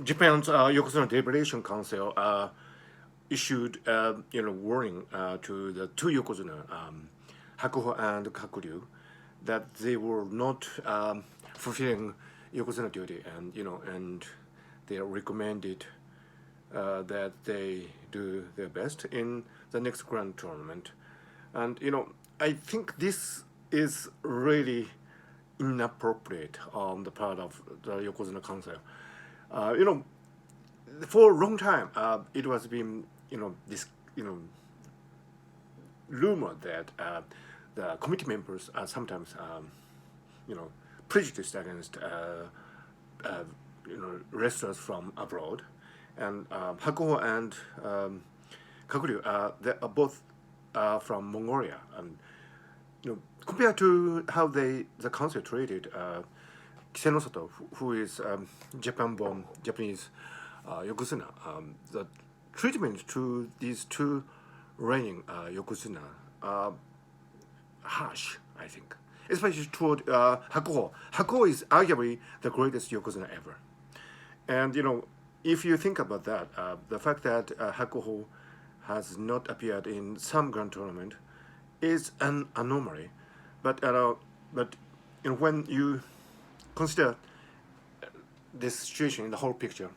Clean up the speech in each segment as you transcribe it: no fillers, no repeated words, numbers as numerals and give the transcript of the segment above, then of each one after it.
Japan's Yokozuna Deliberation Council issued warning to the two Yokozuna, Hakuho and Kakuryu, that they were not fulfilling Yokozuna duty, and they recommended that they do their best in the next grand tournament. And I think this is really inappropriate on the part of the Yokozuna Council. For a long time, it was been rumored that the committee members are sometimes prejudiced against wrestlers from abroad, and Hakuho and Kakuryu, they are both from Mongolia, and compared to how the council treated Kisenosato, who is Japan-born Japanese Yokozuna, the treatment to these two reigning Yokozuna are harsh, I think, especially toward Hakuho. Hakuho is arguably the greatest Yokozuna ever, and if you think about that, the fact that Hakuho has not appeared in some grand tournament is an anomaly. But when you consider this situation in the whole picture,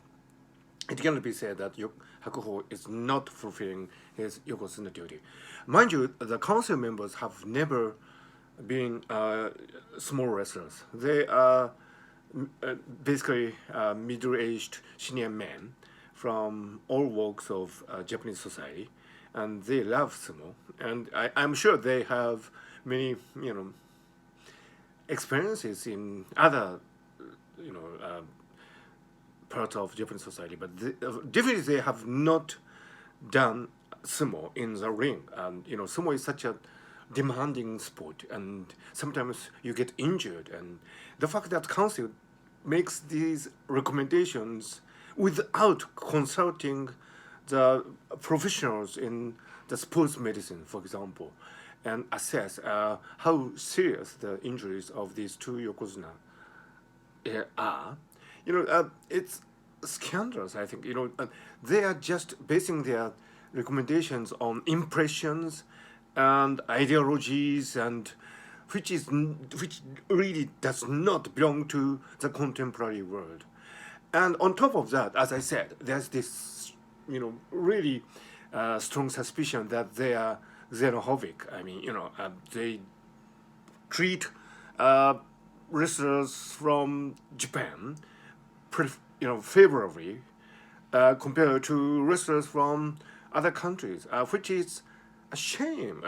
it cannot be said that Hakuho is not fulfilling his Yokozuna duty. Mind you, the council members have never been small wrestlers. They are basically middle-aged senior men from all walks of Japanese society, and they love sumo. And I'm sure they have many, experiences in other, parts of Japanese society, but definitely they have not done sumo in the ring. And sumo is such a demanding sport, and sometimes you get injured. And the fact that council makes these recommendations without consulting the professionals in the sports medicine, for example, and assess how serious the injuries of these two Yokozuna are, it's scandalous, I think. They are just basing their recommendations on impressions and ideologies, and which really does not belong to the contemporary world. And on top of that, as I said, there's this, really strong suspicion that they are xenophobic. I mean, they treat wrestlers from Japan favorably compared to wrestlers from other countries, which is a shame,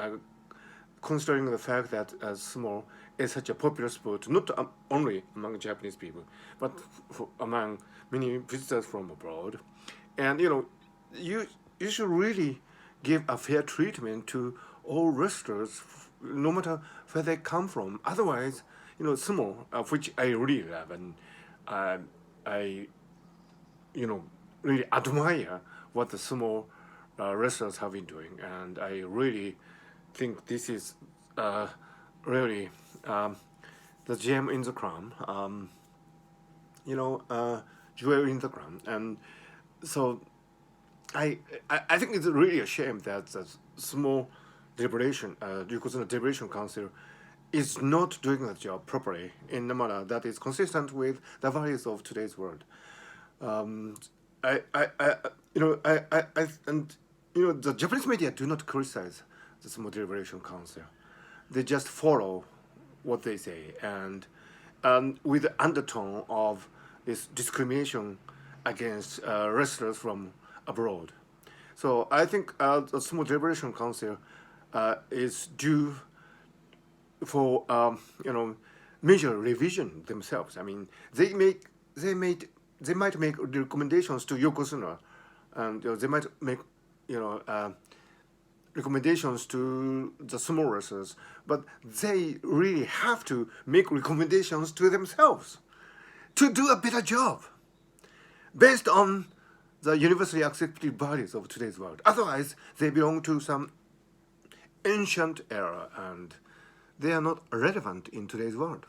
considering the fact that sumo is such a popular sport, not only among Japanese people, but among many visitors from abroad. And you should really give a fair treatment to all wrestlers, no matter where they come from. Otherwise, sumo, which I really love, and I really admire what the sumo wrestlers have been doing, and I really think this is really the gem in the crown, jewel in the crown. And so I think it's really a shame that the sumo deliberation, Yokozuna Deliberation Council, is not doing the job properly in a manner that is consistent with the values of today's world. The Japanese media do not criticize the Sumo Deliberation Council. They just follow what they say, and with the undertone of this discrimination against wrestlers from abroad. So I think the Sumo Deliberation Council is due for major revision themselves. I mean, they might make recommendations to Yokozuna, and they might make recommendations to the sumo wrestlers, but they really have to make recommendations to themselves to do a better job based on the universally accepted values of today's world. Otherwise, they belong to some ancient era, and they are not relevant in today's world.